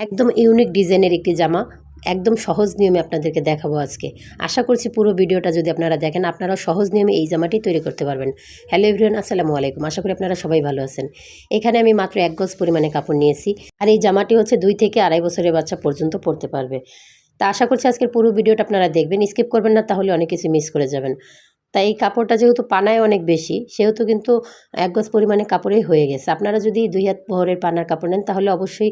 একদম ইউনিক ডিজাইনের একটি জামা একদম সহজ নিয়মে আপনাদেরকে দেখাবো আজকে। আশা করছি পুরো ভিডিওটা যদি আপনারা দেখেন আপনারাও সহজ নিয়মে এই জামাটি তৈরি করতে পারবেন। হ্যালো এভরিওয়ান, আসসালামু আলাইকুম। আশা করি আপনারা সবাই ভালো আছেন। এখানে আমি মাত্র ১ গজ পরিমাণে কাপড় নিয়েছি, আর এই জামাটি হচ্ছে ২ থেকে ২.৫ বছরের বাচ্চা পর্যন্ত পরতে পারবে। তা আশা করছি আজকের পুরো ভিডিওটা আপনারা দেখবেন, স্কিপ করবেন না, তাহলে অনেক কিছু মিস করে যাবেন। তাই এই কাপড়টা যেহেতু পানায় অনেক বেশি, সেহেতু কিন্তু ১ গজ পরিমাণে কাপড়েই হয়ে গেছে। আপনারা যদি ২ হাত বহরের পানার কাপড় নেন তাহলে অবশ্যই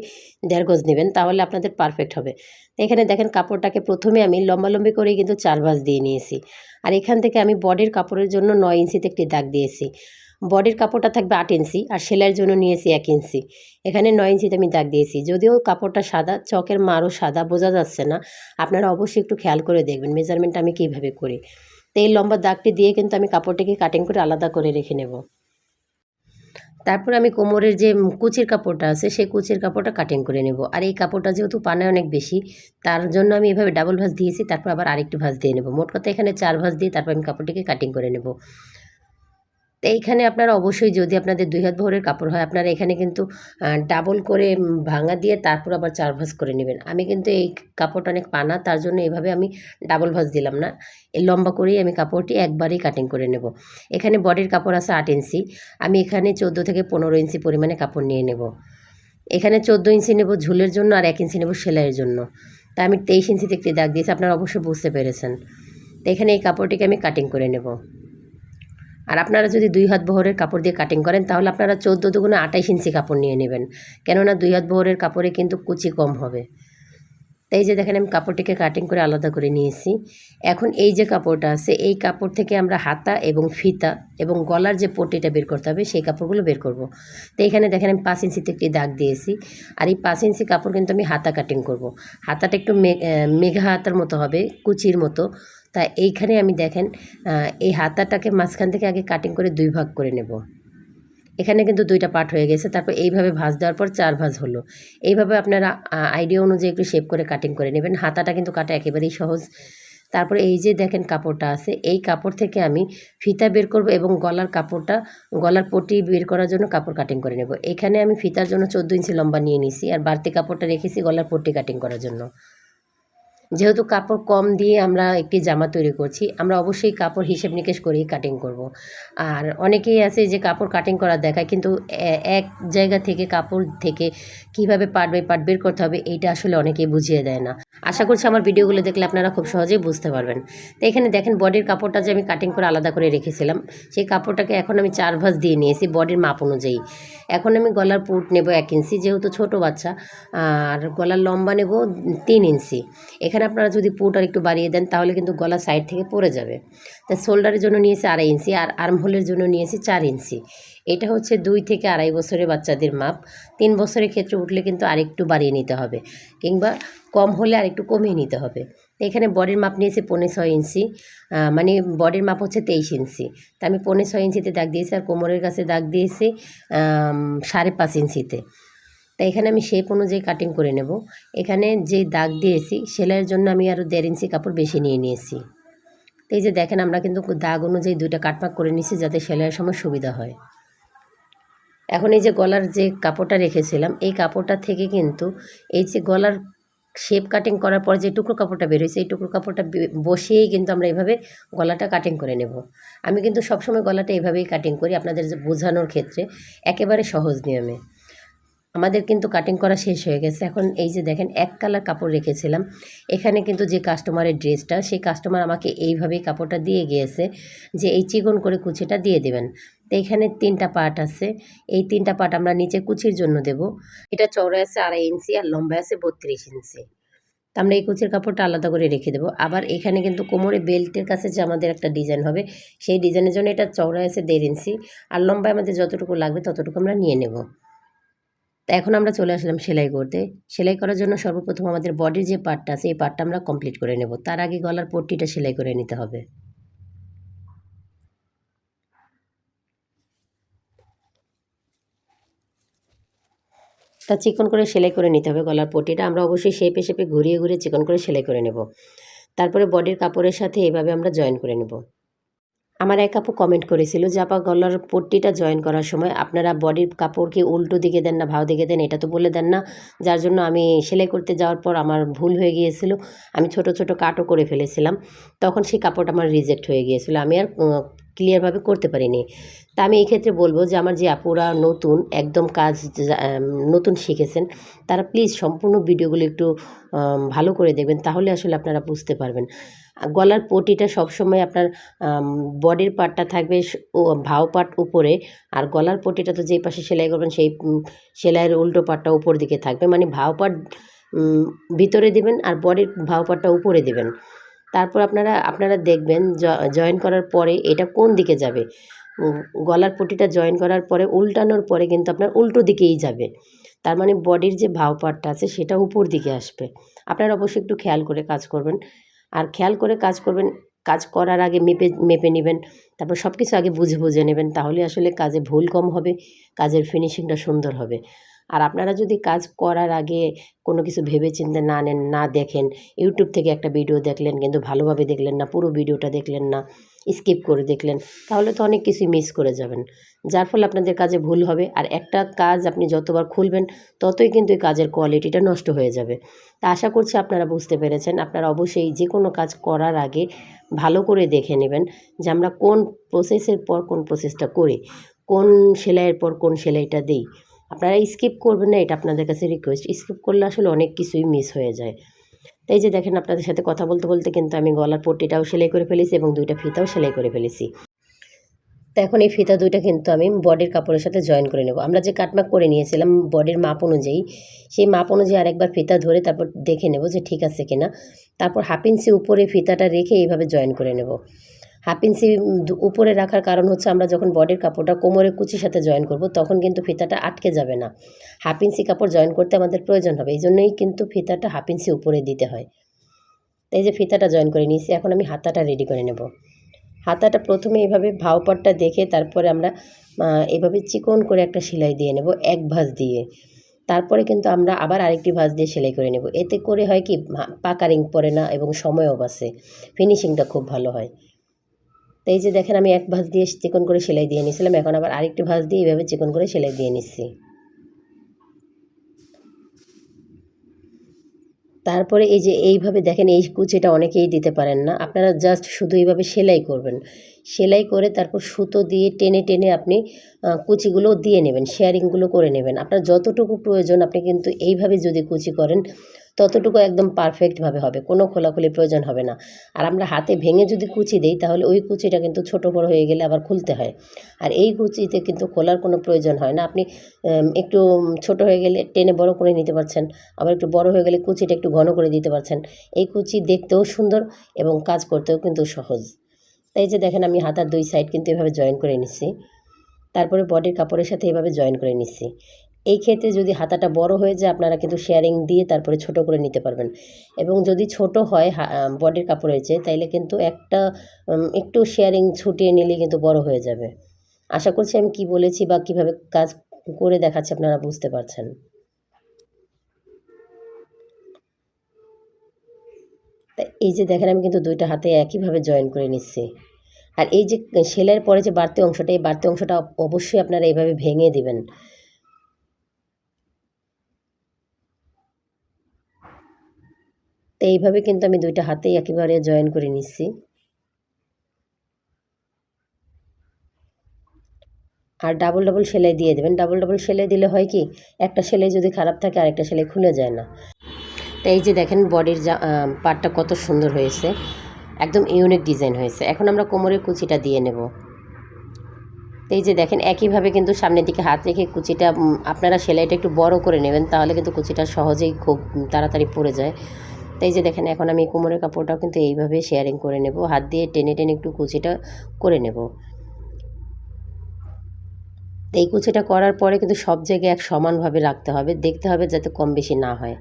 ১.৫ গজ নেবেন, তাহলে আপনাদের পারফেক্ট হবে। তো এখানে দেখেন কাপড়টাকে প্রথমে আমি লম্বালম্বি করেই কিন্তু ৪ ভাঁজ দিয়ে নিয়েছি। আর এখান থেকে আমি বডির কাপড়ের জন্য ৯ ইঞ্চিতে একটি দাগ দিয়েছি। বডির কাপড়টা থাকবে ৮ ইঞ্চি, আর সেলাইয়ের জন্য নিয়েছি ১ ইঞ্চি। এখানে ৯ ইঞ্চিতে আমি দাগ দিয়েছি। যদিও কাপড়টা সাদা, চকের মারও সাদা, বোঝা যাচ্ছে না। আপনারা অবশ্যই একটু খেয়াল করে দেখবেন মেজারমেন্ট আমি কীভাবে করি। তো এই লম্বা দাগটি দিয়ে কিন্তু আমি কাপড়টিকে কাটিং করে আলাদা করে রেখে নেব। তারপর আমি কোমরের যে কুচির কাপড়টা আছে সেই কুচির কাপড়টা কাটিং করে নেব। আর এই কাপড়টা যেহেতু পানায় অনেক বেশি, তার জন্য আমি এভাবে ডাবল ভাঁজ দিয়েছি, তারপর আবার আরেকটু ভাঁজ দিয়ে নেব। মোট কথা এখানে ৪ ভাঁজ দিয়ে তারপর আমি কাপড়টিকে কাটিং করে নেব। তো এইখানে আপনারা অবশ্যই, যদি আপনাদের ২ হাত বহরের কাপড় হয়, আপনারা এখানে কিন্তু ডাবল করে ভাঙা দিয়ে তারপর আবার ৪ ভাঁজ করে নেবেন। আমি কিন্তু এই কাপড়টা অনেক পানা, তার জন্য এভাবে আমি ডাবল ভাঁজ দিলাম না। এই লম্বা করেই আমি কাপড়টি একবারেই কাটিং করে নেব। এখানে বডির কাপড় আছে ৮ ইঞ্চি। আমি এখানে ১৪ থেকে ১৫ ইঞ্চি পরিমাণে কাপড় নিয়ে নেব। এখানে ১৪ ইঞ্চি নেব ঝুলের জন্য, আর ১ ইঞ্চি নেব সেলাইয়ের জন্য। তাই আমি ২৩ ইঞ্চিতে একটি দাগ দিয়েছি, আপনারা অবশ্যই বুঝতে পেরেছেন। তো এখানে এই কাপড়টিকে আমি কাটিং করে নেব। আর আপনারা যদি ২ হাত বহরের কাপড় দিয়ে কাটিং করেন তাহলে আপনারা ১৪ দুগুণে ২৮ ইঞ্চি কাপড় নিয়ে নেবেন, কেননা ২ হাত বহরের কাপড়ে কিন্তু কুচি কম হবে। তো এই যে দেখেন আমি কাপড়টিকে কাটিং করে আলাদা করে নিয়েছি। এখন এই যে কাপড়টা আছে, এই কাপড় থেকে আমরা হাতা এবং ফিতা এবং গলার যে পট্টিটা বের করতে হবে সেই কাপড়গুলো বের করব। তো এখানে দেখেন আমি ৫ ইঞ্চিতে একটি দাগ দিয়েছি। আর এই ৫ ইঞ্চি কাপড় কিন্তু আমি হাতা কাটিং করব। হাতাটা একটু মেঘা হাতার মতো হবে, কুচির মতো। তা এইখানে আমি দেখেন এই হাতাটাকে মাঝখান থেকে আগে কাটিং করে ২ ভাগ করে নেব। এখানে কিন্তু ২টা পার্ট হয়ে গেছে। তারপর এইভাবে ভাঁজ দেওয়ার পর ৪ ভাঁজ হলো। এইভাবে আপনারা আইডিয়া অনুযায়ী একটু শেপ করে কাটিং করে নেবেন। হাতাটা কিন্তু কাটা একেবারেই সহজ। তারপরে এই যে দেখেন কাপড়টা আছে, এই কাপড় থেকে আমি ফিতা বের করব এবং গলার কাপড়টা, গলার পট্টি বের করার জন্য কাপড় কাটিং করে নেব। এখানে আমি ফিতার জন্য ১৪ ইঞ্চি লম্বা নিয়ে নিছি, আর বাড়তি কাপড়টা রেখেছি গলার পট্টি কাটিং করার জন্য। যেহেতু কাপড় কম দিয়ে আমরা একটি জামা তৈরি করছি, আমরা অবশ্যই কাপড় হিসেব নিকেশ করেই কাটিং করব। আর অনেকেই আছে যে কাপড় কাটিং করা দেখায়, কিন্তু এক জায়গা থেকে কাপড় থেকে কিভাবে পার্ট বাই পার্ট বের করতে হবে এইটা আসলে অনেকেই বুঝিয়ে দেয় না। আশা করছি আমার ভিডিওগুলো দেখলে আপনারা খুব সহজেই বুঝতে পারবেন। তো এখানে দেখেন বডির কাপড়টা যে আমি কাটিং করে আলাদা করে রেখেছিলাম, সেই কাপড়টাকে এখন আমি ৪ ভাঁজ দিয়ে নিয়েছি বডির মাপ অনুযায়ী। এখন আমি গলার পুট নেব ১ ইঞ্চি, যেহেতু ছোটো বাচ্চা, আর গলার লম্বা নেব ৩ ইঞ্চি। এখানে আপনারা যদি পুট আর একটু বাড়িয়ে দেন তাহলে কিন্তু গলা সাইড থেকে পড়ে যাবে। তাই শোল্ডারের জন্য নিয়েছি ২.৫ ইঞ্চি, আর আর্মহোলের জন্য নিয়েছি ৪ ইঞ্চি। এটা হচ্ছে ২ থেকে ২.৫ বছরের বাচ্চাদের মাপ। ৩ বছরের ক্ষেত্রে উঠলে কিন্তু আরেকটু বাড়িয়ে নিতে হবে, কিংবা কম হলে আরেকটু কমিয়ে নিতে হবে। তো এখানে বডির মাপ নিয়েছি ৫.৬ ইঞ্চি, মানে বডির মাপ হচ্ছে ২৩ ইঞ্চি। তা আমি ৫.৬ ইঞ্চিতে দাগ দিয়েছি, আর কোমরের কাছে দাগ দিয়েছি ৫.৫ ইঞ্চিতে। তাই এখানে আমি শেপ অনুযায়ী কাটিং করে নেব। এখানে যে দাগ দিয়েছি সেলাইয়ের জন্য আমি আরও ১.৫ ইঞ্চি কাপড় বেশি নিয়ে নিয়েছি। তো এই যে দেখেন আমরা কিন্তু দাগ অনুযায়ী ২টা কাটমার্ক করে নিয়েছি যাতে সেলাইয়ের সময় সুবিধা হয়। এখন এই যে গলার যে কাপড়টা রেখেছিলাম, এই কাপড়টা থেকে কিন্তু এই যে গলার শেপ কাটিং করার পর যে টুকরো কাপড়টা বের হয়েছে, এই টুকরো কাপড়টা বসিয়েই কিন্তু আমরা এভাবে গলাটা কাটিং করে নেব। আমি কিন্তু সবসময় গলাটা এভাবেই কাটিং করি আপনাদের বোঝানোর ক্ষেত্রে, একেবারে সহজ নিয়মে। আমাদের কিন্তু কাটিং করা শেষ হয়ে গেছে। এখন এই যে দেখেন এক কালার কাপড় রেখেছিলাম, এখানে কিন্তু যে কাস্টমারের ড্রেসটা, সেই কাস্টমার আমাকে এইভাবেই কাপড়টা দিয়ে গিয়েছে যে এই চিকন করে কুচিটা দিয়ে দেবেন। তো এখানে ৩টা পার্ট আছে, এই ৩টা পার্ট আমরা নিচে কুচির জন্য দেব। এটা চওড়া আছে ২.৫ ইঞ্চি আর লম্বা আছে ৩২ ইঞ্চি। তো আমরা এই কুচির কাপড়টা আলাদা করে রেখে দেবো। আবার এখানে কিন্তু কোমরে বেল্টের কাছে যে আমাদের একটা ডিজাইন হবে, সেই ডিজাইনের জন্য এটা চওড়া আছে ১.৫ ইঞ্চি, আর লম্বায় আমাদের যতটুকু লাগবে ততটুকু আমরা নিয়ে নেব। তো এখন আমরা চলে আসলাম সেলাই করতে। সেলাই করার জন্য সর্বপ্রথম আমাদের বডির যে পার্টটা আছে এই পার্টটা আমরা কমপ্লিট করে নেব। তার আগে গলার পট্টিটা সেলাই করে নিতে হবে। তা চিকন করে সেলাই করে নিতে হবে গলার পট্টিটা। আমরা অবশ্যই শেপে শেপে ঘুরিয়ে ঘুরিয়ে চিকন করে সেলাই করে নেব। তারপরে বডির কাপড়ের সাথে এভাবে আমরা জয়েন করে নেব। আমার এক আপু কমেন্ট করেছিল যে আপা গলার পট্টিটা জয়েন করার সময় আপনারা বডির কাপড়কে উল্টো দিকে দেন না ভাও দিকে দেন, এটা তো বলে দেন না। যার জন্য আমি সেলাই করতে যাওয়ার পর আমার ভুল হয়ে গিয়েছিল, আমি ছোট ছোট কাটও করে ফেলেছিলাম, তখন সেই কাপড়টা আমার রিজেক্ট হয়ে গিয়েছিল, আমি আর ক্লিয়ারভাবে করতে পারিনি। তা আমি এই ক্ষেত্রে বলবো যে আমার যে আপুরা নতুন একদম কাজ নতুন শিখেছেন, তারা প্লিজ সম্পূর্ণ ভিডিওগুলো একটু ভালো করে দেখবেন, তাহলে আসলে আপনারা বুঝতে পারবেন। গলার পটিটা সবসময় আপনার বডির পার্টটা থাকবে ভাও পার্ট উপরে, আর গলার পটিটা তো যেই পাশে সেলাই করবেন সেই সেলাইয়ের উল্টো পার্টটা উপর দিকে থাকবে, মানে ভাও পার্ট ভিতরে দিবেন আর বডির ভাও পার্টটা উপরে দিবেন। তারপর আপনারা দেখবেন জয়েন করার পরে এটা কোন দিকে যাবে। গলার পটিটা জয়েন করার পরে উল্টানোর পরে কিন্তু আপনার উল্টো দিকেই যাবে, তার মানে বডির যে ভাও পার্টটা আছে সেটা উপর দিকে আসবে। আপনারা অবশ্যই একটু খেয়াল করে কাজ করবেন, আর খেয়াল করে কাজ করবেন। কাজ করার আগে মেপে নেবেন, তারপর সব কিছু আগে বুঝে নেবেন, তাহলে আসলে কাজে ভুল কম হবে, কাজের ফিনিশিংটা সুন্দর হবে। আর আপনারা যদি কাজ করার আগে কোনো কিছু ভেবে চিন্তে না নেন, না দেখেন, ইউটিউব থেকে একটা ভিডিও দেখলেন কিন্তু ভালোভাবে দেখলেন না, পুরো ভিডিওটা দেখলেন না, স্কিপ করে দেখলেন, তাহলে তো অনেক কিছুই মিস করে যাবেন, যার ফলে আপনাদের কাজে ভুল হবে। আর একটা কাজ আপনি যতবার খুলবেন ততই কিন্তু এই কাজের কোয়ালিটিটা নষ্ট হয়ে যাবে। তা আশা করছি আপনারা বুঝতে পেরেছেন। আপনারা অবশ্যই যে কোনো কাজ করার আগে ভালো করে দেখে নেবেন যে আমরা কোন প্রসেসের পর কোন প্রসেসটা করি, কোন সেলাইয়ের পর কোন সেলাইটা দিই। আপনারা স্কিপ করবেন না, এটা আপনাদের কাছে রিকোয়েস্ট। স্কিপ করলে আসলে অনেক কিছুই মিস হয়ে যায়। তাই যে দেখেন, আপনাদের সাথে কথা বলতে বলতে কিন্তু আমি গলার পট্টিটাও সেলাই করে ফেলেছি এবং 2টা ফিতাও সেলাই করে ফেলেছি। তো এখন এই ফিতা 2টা কিন্তু আমি বডির কাপড়ের সাথে জয়েন করে নেব। আমরা যে কাটমার্ক করে নিয়েছিলাম বডির মাপ অনুযায়ী, সেই মাপ অনুযায়ী আরেকবার ফিতা ধরে তারপর দেখে নেব যে ঠিক আছে কিনা। তারপর 1/2 ইঞ্চি উপরে ফিতাটা রেখে এইভাবে জয়েন করে নেব। 1/2 ইঞ্চি উপরে রাখার কারণ হচ্ছে আমরা যখন বডির কাপড়টা কোমরের কুচির সাথে জয়েন করব তখন কিন্তু ফিতাটা আটকে যাবে না। 1/2 ইঞ্চি কাপড় জয়েন করতে আমাদের প্রয়োজন হবে, এই জন্যই কিন্তু ফিতাটা 1/2 ইঞ্চি উপরে দিতে হয়। এই যে ফিতাটা জয়েন করে নিয়েছি, এখন আমি হাতাটা রেডি করে নেব। হাতাটা প্রথমে এইভাবে ভাও পাটটা দেখে তারপরে আমরা এভাবে চিকন করে একটা সেলাই দিয়ে নেব, এক ভাঁজ দিয়ে। তারপরে কিন্তু আমরা আবার আরেকটি ভাঁজ দিয়ে সেলাই করে নেব। এতে করে হয় কি, পাকা রিং পড়ে না এবং সময়ও বাঁচে, ফিনিশিংটা খুব ভালো হয়। তো এই যে দেখেন, আমি এক ভাঁজ দিয়ে চিকন করে সেলাই দিয়ে নিয়েছিলাম, এখন আবার আরেকটি ভাঁজ দিয়ে এইভাবে চিকন করে সেলাই দিয়ে নিচ্ছি। তারপরে এই যে এইভাবে দেখেন, এই কুচিটা অনেকেই দিতে পারেন না, আপনারা জাস্ট শুধু এইভাবে সেলাই করবেন। সেলাই করে তারপর সুতো দিয়ে টেনে টেনে আপনি কুচিগুলো দিয়ে নেবেন, শেয়ারিংগুলো করে নেবেন। আপনার যতটুকু প্রয়োজন আপনি কিন্তু এইভাবে যদি কুচি করেন ততটুকু একদম পারফেক্টভাবে হবে, কোনো খোলাখুলি প্রয়োজন হবে না। আর আমরা হাতে ভেঙে যদি কুচি দিই তাহলে ওই কুচিটা কিন্তু ছোট বড় হয়ে গেলে আবার খুলতে হয়। আর এই কুচিতে কিন্তু খোলার কোনো প্রয়োজন হয় না। আপনি একটু ছোট হয়ে গেলে টেনে বড় করে নিতে পারছেন, আবার একটু বড় হয়ে গেলে কুচিটা একটু ঘন করে দিতে পারছেন। এই কুচি দেখতেও সুন্দর এবং কাজ করতেও কিন্তু সহজ। তাই যে দেখেন, আমি হাতার 2 সাইড কিন্তু এভাবে জয়েন করে নিচ্ছি, তারপরে বডির কাপড়ের সাথে এভাবে জয়েন করে নিচ্ছি। এই ক্ষেত্রে যদি হাতাটা বড় হয়ে যায় আপনারা কিন্তু শেয়ারিং দিয়ে তারপরে ছোট করে নিতে পারবেন, এবং যদি ছোট হয় বডির কাপড়ের চেয়ে, তাইলে কিন্তু একটা একটু শেয়ারিং ছুটিয়ে নিলে কিন্তু বড় হয়ে যাবে। আশা করছি আমি কি বলেছি বা কিভাবে কাজ করে দেখাচ্ছি আপনারা বুঝতে পারছেন। এই যে দেখেন, আমি কিন্তু 2টা হাতে একইভাবে জয়েন করে নিচ্ছি। আর এই যে সেলাইয়ের পরে যে বাড়তি অংশটা, এই বাড়তি অংশটা অবশ্যই আপনারা এইভাবে ভেঙে দিবেন। তো এইভাবে কিন্তু আমি 2টা হাতেই একেবারে জয়েন করে নিচ্ছি। আর ডাবল ডাবল সেলাই দিয়ে দেবেন। ডাবল ডাবল সেলাই দিলে হয় কি, একটা সেলাই যদি খারাপ থাকে আরেকটা সেলাই খুলে যায় না। তো এই যে দেখেন, বডির পার্টটা কত সুন্দর হয়েছে, একদম ইউনিক ডিজাইন হয়েছে। এখন আমরা কোমরের কুচিটা দিয়ে নেব। তো এই যে দেখেন, একইভাবে কিন্তু সামনের দিকে হাত রেখে কুচিটা আপনারা সেলাইটা একটু বড় করে নেবেন, তাহলে কিন্তু কুচিটা সহজেই খুব তাড়াতাড়ি পড়ে যায়। তো এই যে দেখেন, এখন আমি কোমরের কাপড়টাও কিন্তু এইভাবে শেয়ারিং করে নেব, হাত দিয়ে টেনে টেনে একটু কুচিটা করে নেব। তো এই কুচিটা করার পরে কিন্তু সব জায়গায় এক সমানভাবে রাখতে হবে, দেখতে হবে যাতে কম বেশি না হয়।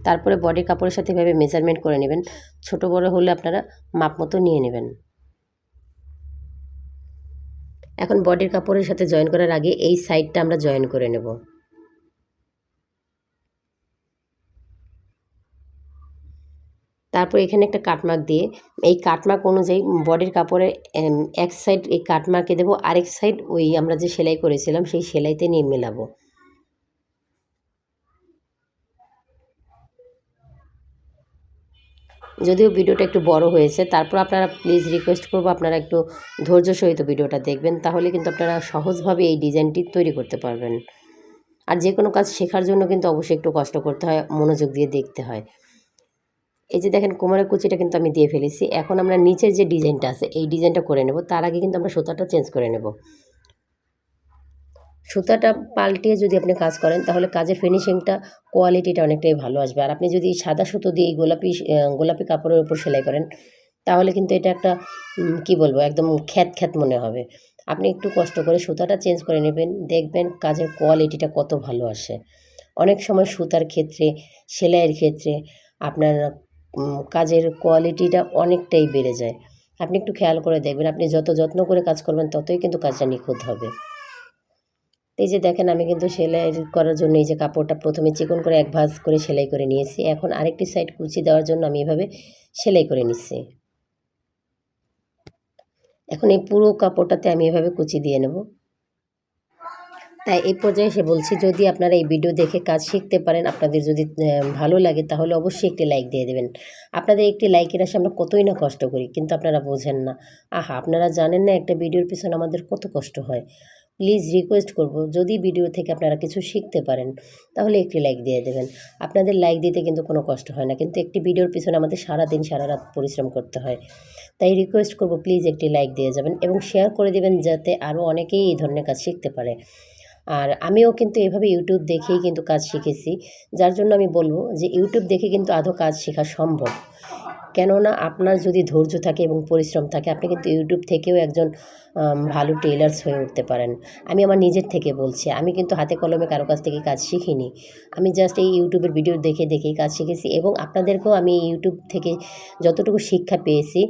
তারপরে বডির কাপড়ের সাথে এভাবে মেজারমেন্ট করে নেবেন, ছোট বড় হলে আপনারা মাপ মতো নিয়ে নেবেন। এখন বডির কাপড়ের সাথে জয়েন করার আগে এই সাইডটা আমরা জয়েন করে নেব। তারপর এখানে একটা কাটমার্ক দিয়ে এই কাটমার্ক অনুযায়ী বডির কাপড়ের এক সাইড এই কাটমার্কে দেবো, আরেক সাইড ওই আমরা যে সেলাই করেছিলাম সেই সেলাইতে নিয়ে মেলাবো। যদিও ভিডিওটা একটু বড় হয়েছে, তারপর আপনারা প্লিজ রিকোয়েস্ট করবো আপনারা একটু ধৈর্য সহিত ভিডিওটা দেখবেন, তাহলে কিন্তু আপনারা সহজভাবে এই ডিজাইনটি তৈরি করতে পারবেন। আর যে কোনো কাজ শেখার জন্য কিন্তু অবশ্যই একটু কষ্ট করতে হয়, মনোযোগ দিয়ে দেখতে হয়। এই যে দেখেন কোমরের কুচিটা কিন্তু আমি দিয়ে ফেলেছি। এখন আমরা নিচের যে ডিজাইনটা আছে এই ডিজাইনটা করে নেব। তার আগে কিন্তু আমরা সুতাটা চেঞ্জ করে নেব। সুতাটা পাল্টিয়ে যদি আপনি কাজ করেন তাহলে কাজের ফিনিশিংটা কোয়ালিটিটা অনেকটাই ভালো আসবে। আর আপনি যদি সাদা সুতো দিয়ে এই গোলাপি কাপড়ের উপর সেলাই করেন তাহলে কিন্তু এটা একটা কি বলবো, একদম খ্যাত খ্যাত মনে হবে। আপনি একটু কষ্ট করে সুতাটা চেঞ্জ করে নেবেন, দেখবেন কাজের কোয়ালিটিটা কত ভালো আসে। অনেক সময় সুতার ক্ষেত্রে, সেলাইয়ের ক্ষেত্রে আপনার কাজের কোয়ালিটিটা অনেকটাই বেড়ে যায়। আপনি একটু খেয়াল করে দেখবেন, আপনি যত যত্ন করে কাজ করবেন ততই কিন্তু কাজটা নিখুঁত হবে। এই যে দেখেন আমি কিন্তু সেলাই করার জন্য এই যে কাপড়টা প্রথমে চিকন করে এক ভাঁজ করে সেলাই করে নিয়েছি। এখন আরেকটি সাইড কুচি দেওয়ার জন্য আমি এভাবে সেলাই করে নিচ্ছি। এখন এই পুরো কাপড়টাতে আমি এভাবে কুচি দিয়ে নেব। তাই এই পর্যায়ে এসে বলছি, যদি আপনারা এই ভিডিও দেখে কাজ শিখতে পারেন, আপনাদের যদি ভালো লাগে তাহলে অবশ্যই একটি লাইক দিয়ে দেবেন। আপনাদের একটি লাইকের আশা আমরা কতই না কষ্ট করি, কিন্তু আপনারা বোঝেন না। আহা, আপনারা জানেন না একটা ভিডিওর পিছনে আমাদের কত কষ্ট হয়। প্লিজ রিকোয়েস্ট করব, যদি ভিডিও থেকে আপনারা কিছু শিখতে পারেন তাহলে একটি লাইক দিয়ে দেবেন। আপনাদের লাইক দিতে কিন্তু কোনো কষ্ট হয় না, কিন্তু একটি ভিডিওর পিছনে আমাদের সারাদিন সারা রাত পরিশ্রম করতে হয়। তাই রিকোয়েস্ট করব প্লিজ একটি লাইক দিয়ে যাবেন এবং শেয়ার করে দেবেন, যাতে আরও অনেকেই এই ধরনের কাজ শিখতে পারে। আর আমিও কিন্তু এভাবে ইউটিউব দেখেই কিন্তু কাজ শিখেছি। যার জন্য আমি বলব যে ইউটিউব দেখে কিন্তু আদৌ কাজ শেখা সম্ভব। কেননা আপনার যদি ধৈর্য থাকে এবং পরিশ্রম থাকে, আপনি কিন্তু ইউটিউব থেকেও একজন ভালো টেলার্স হয়ে উঠতে পারেন। আমি আমার নিজের থেকে বলছি, আমি কিন্তু হাতে কলমে কারো কাছ থেকে কাজ শিখিনি। আমি জাস্ট এই ইউটিউবের ভিডিও দেখে দেখেই কাজ শিখেছি এবং আপনাদেরকেও আমি ইউটিউব থেকে যতটুকু শিক্ষা পেয়েছি,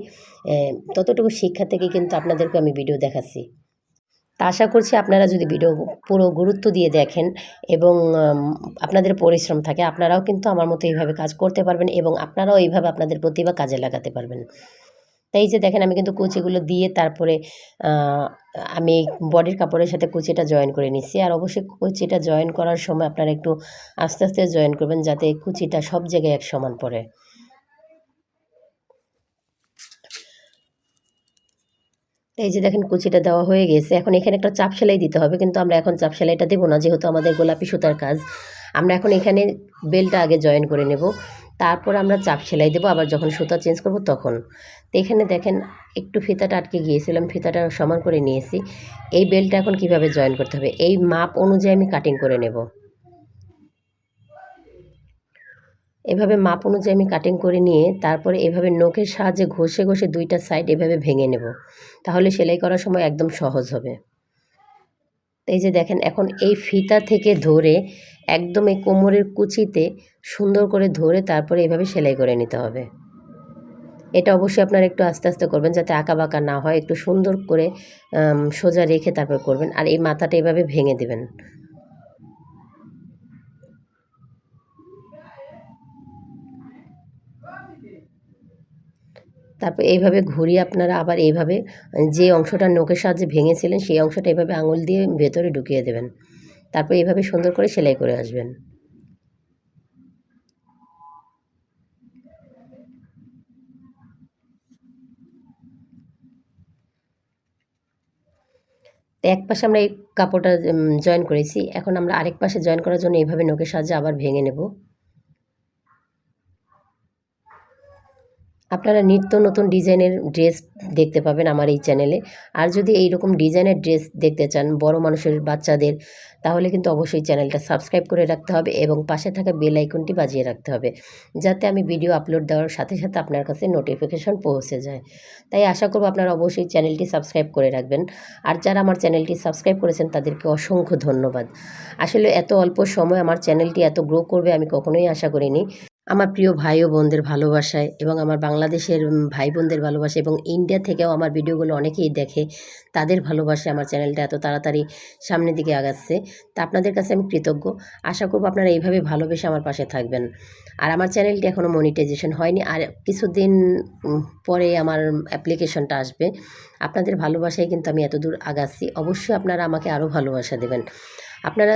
ততটুকু শিক্ষা থেকে কিন্তু আপনাদেরকেও আমি ভিডিও দেখাচ্ছি। তা আশা করছি আপনারা যদি ভিডিও পুরো গুরুত্ব দিয়ে দেখেন এবং আপনাদের পরিশ্রম থাকে, আপনারাও কিন্তু আমার মতো এইভাবে কাজ করতে পারবেন এবং আপনারাও এইভাবে আপনাদের প্রতিভা কাজে লাগাতে পারবেন। তাই এই যে দেখেন আমি কিন্তু কুচিগুলো দিয়ে তারপরে আমি বডির কাপড়ের সাথে কুচিটা জয়েন করে নিচ্ছি। আর অবশ্যই কুচিটা জয়েন করার সময় আপনারা একটু আস্তে আস্তে জয়েন করবেন, যাতে কুচিটা সব জায়গায় এক সমান পড়ে। এই যে দেখেন কুচিটা দেওয়া হয়ে গেছে। এখন এখানে একটা চাপ সেলাই দিতে হবে, কিন্তু আমরা এখন চাপ সেলাইটা দেবো না, যেহেতু আমাদের গোলাপি সুতার কাজ। আমরা এখন এখানে বেলটা আগে জয়েন করে নেব, তারপর আমরা চাপ সেলাই দেবো আবার যখন সুতা চেঞ্জ করব তখন। তো এখানে দেখেন একটু ফিতাটা আটকে গিয়েছিলাম, ফিতাটা সমান করে নিয়েছি। এই বেলটা এখন কিভাবে জয়েন করতে হবে এই মাপ অনুযায়ী আমি কাটিং করে নেব। এভাবে মাপ অনুযায়ী আমি কাটিং করে নিয়ে তারপরে এভাবে নখের সাহায্যে ঘষে ঘষে দুইটা সাইড এভাবে ভেঙে নেব, তাহলে সেলাই করার সময় একদম সহজ হবে। এই যে দেখেন এখন এই ফিতা থেকে ধরে একদম এই কোমরের কুচিতে সুন্দর করে ধরে তারপরে এভাবে সেলাই করে নিতে হবে। এটা অবশ্যই আপনারা একটু আস্তে আস্তে করবেন, যাতে আঁকা বাঁকা না হয়, একটু সুন্দর করে সোজা রেখে তারপর করবেন। আর এই মাথাটা এভাবে ভেঙে দেবেন। তারপর এইভাবে ঘুরিয়ে আপনারা আবার এইভাবে যে অংশটা নখের সাহায্যে ভেঙেছিলেন সেই অংশটা এভাবে আঙুল দিয়ে ভেতরে ঢুকিয়ে দেবেন। তারপর এইভাবে সুন্দর করে সেলাই করে আসবেন। তো এক পাশে আমরা এই কাপড়টা জয়েন করেছি, এখন আমরা আরেক পাশে জয়েন করার জন্য এইভাবে নখের সাহায্যে আবার ভেঙে নেব। আপনারা নিত্য নতুন ডিজাইনের ড্রেস দেখতে পাবেন আমার এই চ্যানেলে। আর যদি এই রকম ডিজাইনের ড্রেস দেখতে চান বড় মানুষের, বাচ্চাদের, তাহলে কিন্তু অবশ্যই চ্যানেলটা সাবস্ক্রাইব করে রাখতে হবে এবং পাশে থাকা বেল আইকনটি বাজিয়ে রাখতে হবে, যাতে আমি ভিডিও আপলোড দেওয়ার সাথে সাথে আপনার কাছে নোটিফিকেশন পৌঁছে যায়। তাই আশা করব আপনারা অবশ্যই চ্যানেলটি সাবস্ক্রাইব করে রাখবেন। আর যারা আমার চ্যানেলটি সাবস্ক্রাইব করেছেন তাদেরকে অসংখ্য ধন্যবাদ। আসলে এত অল্প সময় আমার চ্যানেলটি এত গ্রো করবে আমি কখনোই আশা করিনি। আমার প্রিয় ভাই ও বোনদের ভালোবাসায় এবং আমার বাংলাদেশের ভাই বোনদের ভালোবাসা এবং ইন্ডিয়া থেকেও আমার ভিডিওগুলো অনেকেই দেখে, তাদের ভালোবাসায় আমার চ্যানেলটা এত তাড়াতাড়ি সামনের দিকে আগাচ্ছে। তা আপনাদের কাছে আমি কৃতজ্ঞ। আশা করব আপনারা এইভাবে ভালোবেসে আমার পাশে থাকবেন। আর আমার চ্যানেলটি এখনও মনিটাইজেশন হয়নি, আর কিছুদিন পরে আমার অ্যাপ্লিকেশনটা আসবে। আপনাদের ভালোবাসায় কিন্তু আমি এতদূর আগাচ্ছি। অবশ্যই আপনারা আমাকে আরও ভালোবাসা দেবেন। আপনারা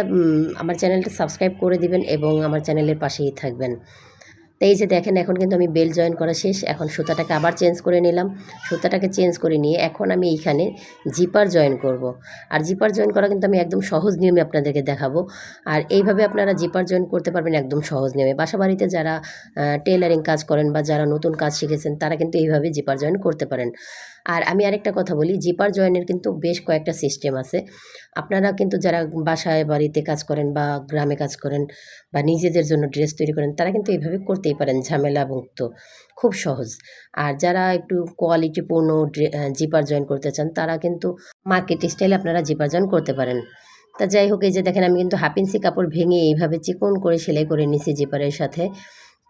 আমার চ্যানেলটা সাবস্ক্রাইব করে দিবেন এবং আমার চ্যানেলের পাশেই থাকবেন। তো এই যে দেখেন, এখন কিন্তু আমি বেল্ট জয়েন করা শেষ। এখন সুতাটাকে আবার চেঞ্জ করে নিলাম। সুতাটাকে চেঞ্জ করে নিয়ে এখন আমি এইখানে জিপার জয়েন করব। আর জিপার জয়েন করা কিন্তু আমি একদম সহজ নিয়মে আপনাদেরকে দেখাবো। আর এইভাবে আপনারা জিপার জয়েন করতে পারবেন একদম সহজ নিয়মে। বাসাবাড়িতে যারা টেইলারিং কাজ করেন বা যারা নতুন কাজ শিখেছেন তারা কিন্তু এইভাবে জিপার জয়েন করতে পারেন। আর আমি আরেকটা কথা বলি, জিপার জয়েনের কিন্তু বেশ কয়েকটা সিস্টেম আছে। আপনারা কিন্তু যারা বাসায় বাড়িতে কাজ করেন বা গ্রামে কাজ করেন বা নিজেদের জন্য ড্রেস তৈরি করেন, তারা কিন্তু এইভাবে করতেই পারেন ঝামেলামুক্ত, খুব সহজ। আর যারা একটু কোয়ালিটিপূর্ণ জিপার জয়েন করতে চান, তারা কিন্তু মার্কেট স্টাইলে আপনারা জিপার জয়েন করতে পারেন। তা যাই হোক, এই যে দেখেন আমি কিন্তু হাফ ইঞ্চি কাপড় ভেঙে এইভাবে চিকন করে সেলাই করে নিছি জিপারের সাথে।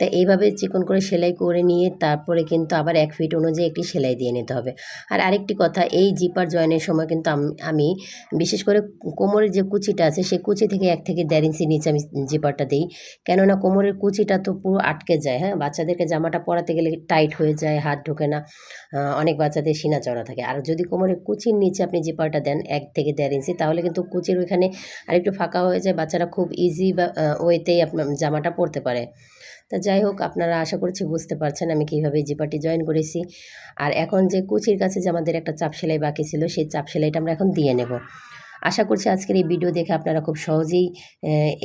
তা এইভাবে চিকন করে সেলাই করে নিয়ে তারপরে কিন্তু আবার ১ ফিট অনুযায়ী একটি সেলাই দিয়ে নিতে হবে। আর আরেকটি কথা, এই জিপার জয়েনের সময় কিন্তু আমি বিশেষ করে কোমরের যে কুচিটা আছে সেই কুচি থেকে ১ থেকে ১.৫ ইঞ্চি নিচে আমি জিপারটা দিই। কেননা কোমরের কুচিটা তো পুরো আটকে যায়, হ্যাঁ? বাচ্চাদেরকে জামাটা পরাতে গেলে টাইট হয়ে যায়, হাত ঢোকে না। অনেক বাচ্চাদের সিনা চওড়া থাকে। আর যদি কোমরের কুচির নিচে আপনি জিপারটা দেন ১ থেকে ১.৫ ইঞ্চি, তাহলে কিন্তু কুচির ওইখানে আরেকটু ফাঁকা হয়ে যায়। বাচ্চারা খুব ইজি বা ওয়েতেই আপনার জামাটা পরতে পারে। তা যাই হোক, আপনারা আশা করছি বুঝতে পারছেন আমি কীভাবে জিপারটি জয়েন করেছি। আর এখন যে কুচির কাছে যে আমাদের একটা চাপ সেলাই বাকি ছিল, সেই চাপ সেলাইটা আমরা এখন দিয়ে নেব। আশা করছি আজকের এই ভিডিও দেখে আপনারা খুব সহজেই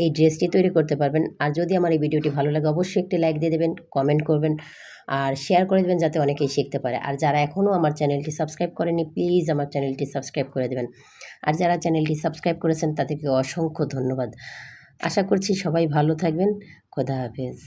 এই ড্রেসটি তৈরি করতে পারবেন। আর যদি আমার এই ভিডিওটি ভালো লাগে, অবশ্যই একটি লাইক দিয়ে দেবেন, কমেন্ট করবেন আর শেয়ার করে দেবেন যাতে অনেকেই শিখতে পারে। আর যারা এখনও আমার চ্যানেলটি সাবস্ক্রাইব করেনি, প্লিজ আমার চ্যানেলটি সাবস্ক্রাইব করে দেবেন। আর যারা চ্যানেলটি সাবস্ক্রাইব করেছেন তাদেরকে অসংখ্য ধন্যবাদ। আশা করছি সবাই ভালো থাকবেন। খোদা হাফেজ।